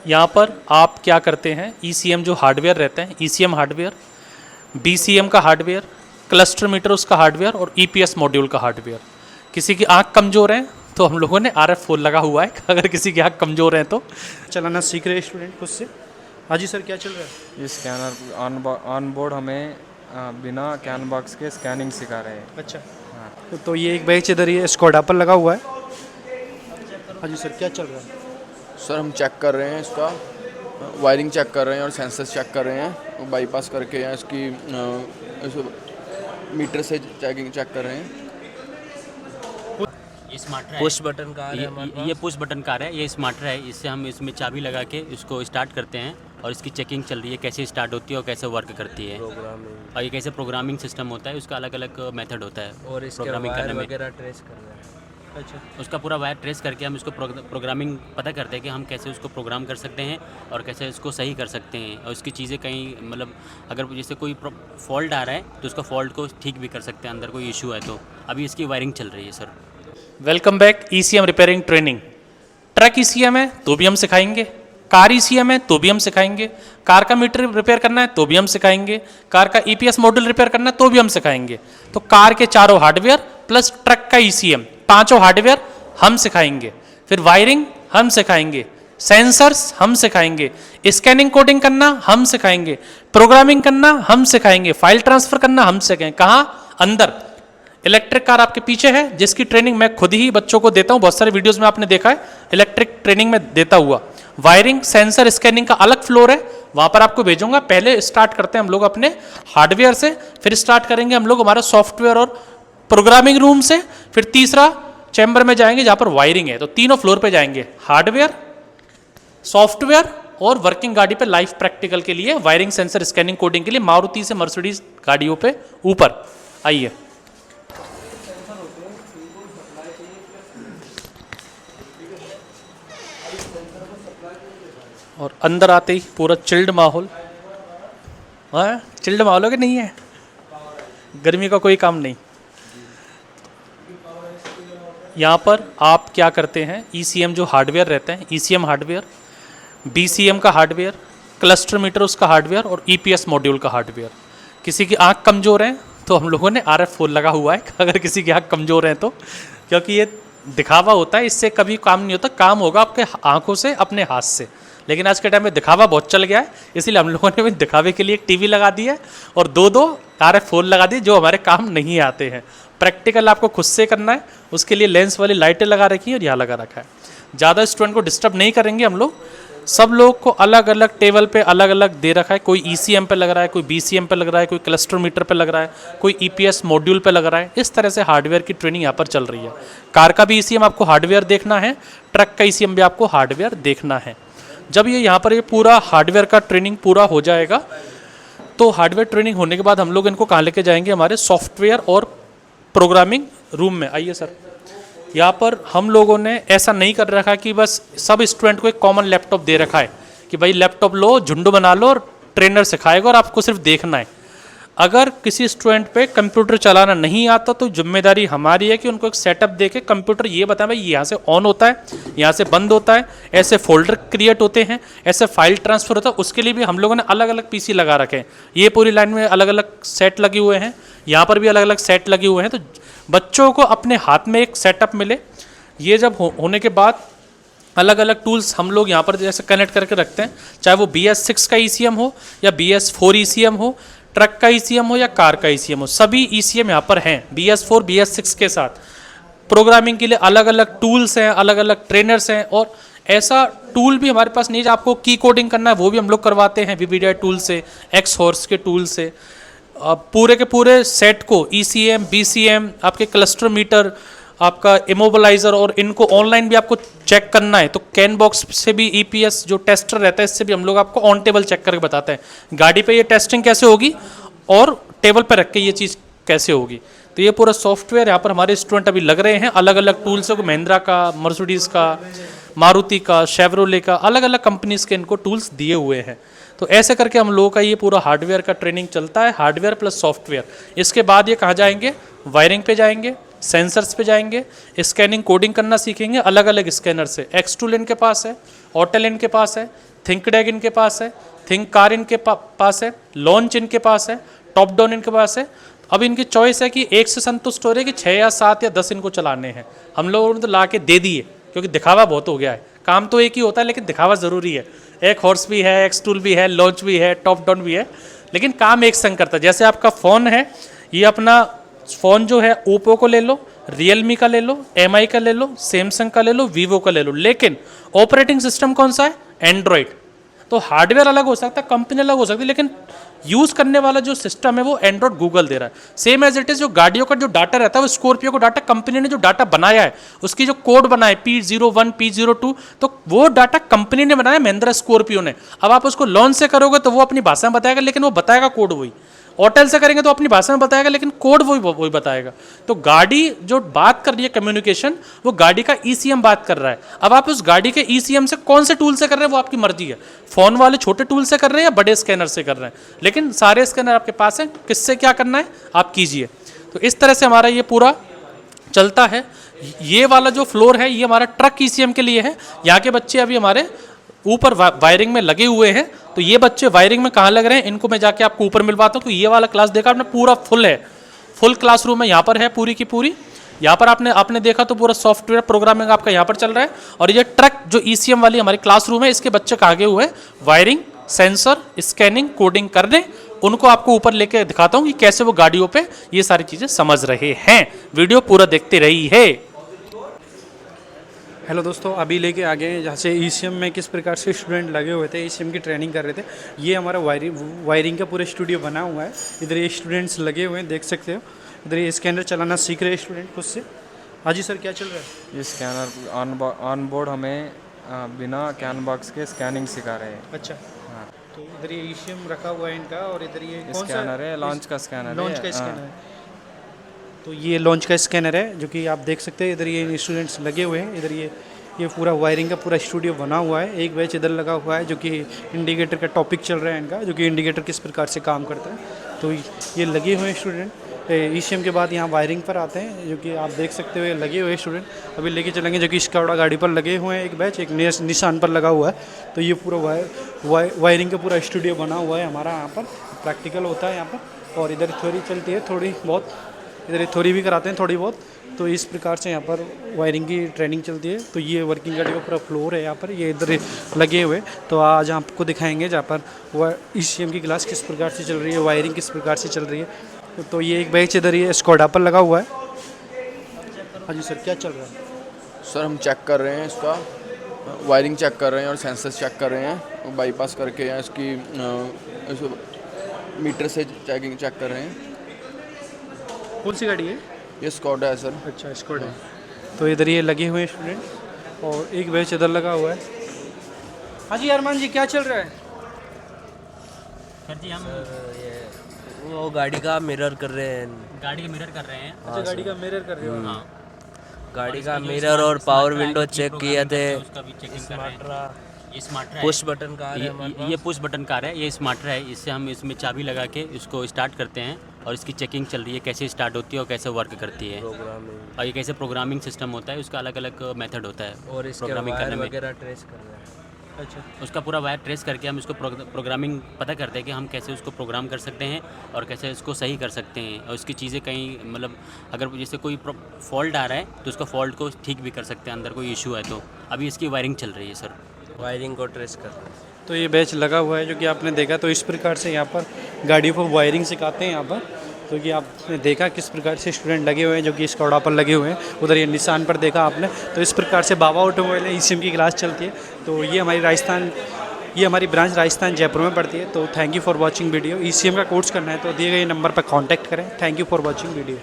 यहाँ पर आप क्या करते हैं, ECM जो हार्डवेयर रहते हैं, ECM हार्डवेयर, BCM का हार्डवेयर, क्लस्टर मीटर उसका हार्डवेयर और EPS मॉड्यूल का हार्डवेयर। किसी की आँख कमज़ोर है तो हम लोगों ने RF4 लगा हुआ है, अगर किसी की आँख कमज़ोर है तो चलाना सीख रहे स्टूडेंट खुद से। हाँ जी सर, क्या चल रहा है? ये स्कैनर ऑन बोर्ड हमें बिना कैन बॉक्स के स्कैनिंग सिखा रहे हैं। अच्छा हाँ। तो ये एक बैच इधर ये स्कॉडा पर लगा हुआ है। हाँ जी सर, क्या चल रहा है? सर हम चेक कर रहे हैं, इसका वायरिंग चेक कर रहे हैं और सेंसर्स चेक कर रहे हैं, बाईपास करके या इसकी मीटर से चेक कर रहे हैं। ये स्मार्टर है, पुश बटन कार है हमारे पास। ये पुश बटन कार है, ये स्मार्टर है। इससे हम इसमें चाबी लगा के इसको स्टार्ट करते हैं और इसकी चेकिंग चल रही है कैसे स्टार्ट होती है और कैसे वर्क करती है और ये कैसे प्रोग्रामिंग सिस्टम होता है, उसका अलग अलग मेथड होता है और इसके प्रोग्रामिंग वायर करने में। वगैरह ट्रेस कर रहे हैं। अच्छा, उसका पूरा वायर ट्रेस करके हम इसको प्रोग्रामिंग पता करते हैं कि हम कैसे उसको प्रोग्राम कर सकते हैं और कैसे इसको सही कर सकते हैं और इसकी चीज़ें कहीं मतलब अगर जैसे कोई फॉल्ट आ रहा है तो उसका फॉल्ट को ठीक भी कर सकते हैं, अंदर कोई इशू है तो। अभी इसकी वायरिंग चल रही है sir. Welcome back. ECM repairing training. Truck ECM है तो भी हम सिखाएंगे, कार ECM है तो भी हम सिखाएंगे, कार का मीटर रिपेयर करना है तो भी हम सिखाएंगे, कार का EPS मॉड्यूल रिपेयर करना है तो भी हम सिखाएंगे। तो कार के चारों हार्डवेयर प्लस ट्रक का ECM पांचों हार्डवेयर हम सिखाएंगे। फिर वायरिंग हम सिखाएंगे, सेंसर्स हम सिखाएंगे, स्कैनिंग कोडिंग करना हम सिखाएंगे, प्रोग्रामिंग करना हम सिखाएंगे, फाइल ट्रांसफर करना हम सिखाएंगे। कहाँ? अंदर। इलेक्ट्रिक कार आपके पीछे है जिसकी ट्रेनिंग मैं खुद ही बच्चों को देता हूँ, बहुत सारे वीडियोस में आपने देखा है इलेक्ट्रिक ट्रेनिंग में देता हुआ। वायरिंग, सेंसर, स्कैनिंग का अलग फ्लोर है, वहां पर आपको भेजूंगा। पहले स्टार्ट करते हैं हम लोग अपने हार्डवेयर से, फिर स्टार्ट करेंगे हम लोग हमारा सॉफ्टवेयर और प्रोग्रामिंग रूम से, फिर तीसरा चैम्बर में जाएंगे जहां पर वायरिंग है। तो तीनों फ्लोर पे जाएंगे, हार्डवेयर, सॉफ्टवेयर और वर्किंग गाड़ी पे लाइफ प्रैक्टिकल के लिए, वायरिंग, सेंसर, स्कैनिंग, कोडिंग के लिए मारुति से मर्सिडीज गाड़ियों पे ऊपर। आइए। और अंदर आते ही पूरा चिल्ड माहौल। हाँ, चिल्ड माहौल है कि नहीं है? गर्मी का कोई काम नहीं। यहाँ पर आप क्या करते हैं, ECM जो हार्डवेयर रहते हैं, ECM हार्डवेयर, BCM का हार्डवेयर, क्लस्टर मीटर उसका हार्डवेयर और EPS मॉड्यूल का हार्डवेयर। किसी की आँख कमज़ोर है तो हम लोगों ने RF4 लगा हुआ है, अगर किसी की आँख कमज़ोर है तो, क्योंकि ये दिखावा होता है, इससे कभी काम नहीं होता। काम होगा आपके आँखों से, अपने हाथ से। लेकिन आज के टाइम में दिखावा बहुत चल गया है, इसलिए हम लोगों ने भी दिखावे के लिए एक टीवी लगा दी है और दो RF4 लगा दी जो हमारे काम नहीं आते हैं। प्रैक्टिकल आपको खुद से करना है, उसके लिए लेंस वाली लाइटें लगा रखी है और यहाँ लगा रखा है। ज़्यादा स्टूडेंट को डिस्टर्ब नहीं करेंगे हम लोग। सब लोग को अलग अलग टेबल पे अलग अलग दे रखा है, कोई ECM पे लग रहा है, कोई BCM पे लग रहा है, कोई क्लस्टर मीटर पे लग रहा है, कोई EPS मॉड्यूल पे लग रहा है। इस तरह से हार्डवेयर की ट्रेनिंग यहाँ पर चल रही है। कार का भी ECM आपको हार्डवेयर देखना है, ट्रक का ECM भी आपको हार्डवेयर देखना है। जब ये यहाँ पर ये पूरा हार्डवेयर का ट्रेनिंग पूरा हो जाएगा तो हार्डवेयर ट्रेनिंग होने के बाद हम लोग इनको कहाँ लेके जाएंगे, हमारे सॉफ्टवेयर और प्रोग्रामिंग रूम में। आइए सर। यहाँ पर हम लोगों ने ऐसा नहीं कर रखा कि बस सब स्टूडेंट को एक कॉमन लैपटॉप दे रखा है कि भाई लैपटॉप लो, झुंड बना लो और ट्रेनर सिखाएगा और आपको सिर्फ देखना है। अगर किसी स्टूडेंट पे कंप्यूटर चलाना नहीं आता तो जिम्मेदारी हमारी है कि उनको एक सेटअप दे के कंप्यूटर ये बताएं भाई यहाँ से ऑन होता है, यहाँ से बंद होता है, ऐसे फोल्डर क्रिएट होते हैं, ऐसे फाइल ट्रांसफर होता है। उसके लिए भी हम लोगों ने अलग अलग PC लगा रखे हैं। ये पूरी लाइन में अलग अलग सेट लगे हुए हैं, यहाँ पर भी अलग अलग सेट लगे हुए हैं। तो बच्चों को अपने हाथ में एक सेटअप मिले। ये जब होने के बाद अलग अलग टूल्स हम लोग यहाँ पर जैसे कनेक्ट करके रखते हैं, चाहे वो BS6 का ECM हो या BS4 ECM हो, ट्रक का ECM हो या कार का ECM हो, सभी ECM यहाँ पर हैं BS4 BS6 के साथ। प्रोग्रामिंग के लिए अलग अलग टूल्स हैं, अलग अलग ट्रेनर्स हैं। और ऐसा टूल भी हमारे पास नहीं है, आपको की कोडिंग करना है वो भी हम लोग करवाते हैं VBDI टूल से, Xhorse के टूल से। पूरे के पूरे सेट को ECM BCM, आपके क्लस्टर मीटर, आपका इमोबलाइजर और इनको ऑनलाइन भी आपको चेक करना है तो कैन बॉक्स से भी EPS जो टेस्टर रहता है इससे भी हम लोग आपको ऑन टेबल चेक करके बताते हैं गाड़ी पे ये टेस्टिंग कैसे होगी और टेबल पे रख के ये चीज़ कैसे होगी। तो ये पूरा सॉफ्टवेयर यहाँ पर हमारे स्टूडेंट अभी लग रहे हैं। अलग अलग टूल्स है, महिंद्रा का, मर्सिडीज़ का, मारुति का, शेवरोले का, अलग अलग कंपनीज़ के इनको टूल्स दिए हुए हैं। तो ऐसे करके हम लोगों का ये पूरा हार्डवेयर का ट्रेनिंग चलता है, हार्डवेयर प्लस सॉफ्टवेयर। इसके बाद ये कहाँ जाएंगे, वायरिंग पे जाएंगे, सेंसर्स पे जाएंगे, स्कैनिंग कोडिंग करना सीखेंगे अलग अलग स्कैनर से। X टूल इनके पास है, ऑटेल इनके पास है, थिंकडेग इनके पास है, थिंक कार इनके पास है, लॉन्च इनके पास है, टॉप डाउन इनके पास है। अब इनकी चॉइस है कि एक से संतुष्ट हो रहे कि 6 या 7 या 10 इनको चलाने हैं। हम लोगों ने तो ला के दे दिए क्योंकि दिखावा बहुत हो गया है। काम तो एक ही होता है लेकिन दिखावा ज़रूरी है। एक हॉर्स भी है, एक्स टूल भी है, लॉन्च भी है, टॉप डाउन भी है, लेकिन काम एक संग करता है। जैसे आपका फ़ोन है, ये अपना फ़ोन जो है ओप्पो को ले लो, रियलमी का ले लो, एमआई का ले लो, सैमसंग का ले लो, वीवो का ले लो, लेकिन ऑपरेटिंग सिस्टम कौन सा है? एंड्रॉयड। तो हार्डवेयर अलग हो सकता है, कंपनी अलग हो सकती है, लेकिन यूज़ करने वाला जो सिस्टम है वो एंड्रॉयड गूगल दे रहा है। सेम एज इट इज़ जो गाड़ियों का जो डाटा रहता है वो स्कॉर्पियो को डाटा कंपनी ने जो डाटा बनाया है, उसकी जो कोड बना है P01 P02, तो वो डाटा कंपनी ने बनाया, महिंद्रा स्कॉर्पियो ने। अब आप उसको लॉन्च से करोगे तो वो अपनी भाषा में बताएगा, लेकिन वो बताएगा कोड वही। ऑटेल से करेंगे तो अपनी भाषा में बताएगा, लेकिन कोड वही बताएगा। तो गाड़ी जो बात कर रही है कम्युनिकेशन, वो गाड़ी का ECM बात कर रहा है। अब आप उस गाड़ी के ECM से कौन से टूल से कर रहे हैं वो आपकी मर्जी है। फ़ोन वाले छोटे टूल से कर रहे हैं या बड़े स्कैनर से कर रहे हैं, लेकिन सारे स्कैनर आपके पास हैं। किससे क्या करना है आप कीजिए। तो इस तरह से हमारा ये पूरा चलता है। ये वाला जो फ्लोर है ये हमारा ट्रक ECM के लिए है। यहाँ के बच्चे अभी हमारे ऊपर वायरिंग में लगे हुए हैं। तो ये बच्चे वायरिंग में कहाँ लग रहे हैं, इनको मैं जाके आपको ऊपर मिलवाता हूँ। तो ये वाला क्लास देखा आपने, पूरा फुल है, फुल क्लासरूम है, यहाँ पर है पूरी की पूरी। यहाँ पर आपने देखा तो पूरा सॉफ्टवेयर प्रोग्रामिंग आपका यहाँ पर चल रहा है। और ये ट्रक जो ECM वाली हमारी क्लासरूम है, इसके बच्चे कहाँ गए हुए हैं वायरिंग, सेंसर, स्कैनिंग, कोडिंग करने। उनको आपको ऊपर लेके दिखाता हूँ कि कैसे वो गाड़ियों पे ये सारी चीज़ें समझ रहे हैं। वीडियो पूरा देखते रहिए। हेलो दोस्तों, अभी लेके आ गए हैं जहाँ से ECM में किस प्रकार से स्टूडेंट लगे हुए थे, ECM की ट्रेनिंग कर रहे थे। ये हमारा वायरिंग का पूरा स्टूडियो बना हुआ है। इधर ये स्टूडेंट्स लगे हुए हैं, देख सकते हो। इधर ये स्कैनर चलाना सीख रहे हैं स्टूडेंट खुद से। हाँ जी सर, क्या चल रहा है? ये स्कैनर ऑन बोर्ड हमें बिना कैन बॉक्स के स्कैनिंग सिखा रहे हैं। अच्छा, हाँ, तो इधर ये ECM रखा हुआ है इनका, और इधर ये कौन सा स्कैनर है, लॉन्च का स्कैनर है। लॉन्च का स्कैनर है। तो ये लॉन्च का स्कैनर है जो कि आप देख सकते हैं। इधर ये स्टूडेंट्स लगे हुए हैं। इधर ये पूरा वायरिंग का पूरा स्टूडियो बना हुआ है। एक बैच इधर लगा हुआ है जो कि इंडिकेटर का टॉपिक चल रहा है इनका, जो कि इंडिकेटर किस प्रकार से काम करता है। तो ये लगे हुए स्टूडेंट ECM के बाद यहाँ वायरिंग पर आते हैं, जो कि आप देख सकते हो। ये लगे हुए स्टूडेंट अभी लेके चलेंगे, जो कि स्कॉडा गाड़ी पर लगे हुए हैं। एक बैच एक निशान पर लगा हुआ है। तो ये पूरा वायरिंग का पूरा स्टूडियो बना हुआ है हमारा। यहाँ पर प्रैक्टिकल होता है यहाँ पर, और इधर थ्योरी चलती है थोड़ी बहुत। इधर थ्योरी भी कराते हैं थोड़ी बहुत। तो इस प्रकार से यहाँ पर वायरिंग की ट्रेनिंग चलती है। तो ये वर्किंग गाड़ी का पूरा फ्लोर है यहाँ पर, ये इधर लगे हुए। तो आज आपको दिखाएंगे जहाँ पर ECM की क्लास किस प्रकार से चल रही है, वायरिंग किस प्रकार से चल रही है। तो ये एक बैच इधर ये स्कॉडा पर लगा हुआ है। हाँ जी सर, क्या चल रहा है? सर हम चेक कर रहे हैं इसका, वायरिंग चेक कर रहे हैं और सेंसर्स चेक कर रहे हैं। बाईपास करके या इसकी मीटर से चेक कर रहे हैं। कौन सी गाड़ी है? ये स्कॉडा है सर। अच्छा, स्कॉडा। तो इधर ये लगे हुए हैं स्टूडेंट, और एक बैच इधर लगा हुआ है। हाँ जी अरमान जी, क्या चल रहा है? सर जी हम ये वो गाड़ी का मिरर कर रहे हैं। गाड़ी का मिरर कर रहे हैं। अच्छा, गाड़ी का मिरर कर रहे हो? हाँ, गाड़ी का मिरर और पावर विंडो चेक किए थे। उसका भी चेकिंग कर रहे हैं। ये स्मार्ट है, पुश बटन कार है हमारे पास। ये पुश बटन कार है, ये स्मार्टर है। इससे हम इसमें चाबी लगा के इसको स्टार्ट करते हैं और इसकी चेकिंग चल रही है कैसे स्टार्ट होती है और कैसे वर्क करती है। प्रोग्रामिंग और ये कैसे प्रोग्रामिंग सिस्टम होता है, उसका अलग अलग मेथड होता है और इसके प्रोग्रामिंग वायर करने में। वगैरह ट्रेस कर रहे हैं। अच्छा, उसका पूरा वायर ट्रेस करके हम इसको प्रोग्रामिंग पता करते हैं कि हम कैसे उसको प्रोग्राम कर सकते हैं और कैसे इसको सही कर सकते हैं। और उसकी चीज़ें कहीं मतलब अगर जैसे कोई फॉल्ट आ रहा है तो उसका फॉल्ट को ठीक भी कर सकते हैं, अंदर कोई इशू है तो। अभी इसकी वायरिंग चल रही है सर, वायरिंग को ट्रेस कर रहे हैं। तो ये बैच लगा हुआ है जो कि आपने देखा। तो इस प्रकार से यहाँ पर गाड़ियों पर वायरिंग सिखाते हैं यहाँ पर। तो कि आपने देखा किस प्रकार से स्टूडेंट लगे हुए हैं, जो कि स्कॉडा पर लगे हुए हैं। उधर ये निशान पर देखा आपने। तो इस प्रकार से बाबा ऑटोमोबाइल ECM की क्लास चलती है। तो ये हमारी ब्रांच राजस्थान जयपुर में पड़ती है। तो thank you for watching video. ECM का कोर्स करना है तो दिए गए नंबर पर कॉन्टैक्ट करें। Thank you for watching video.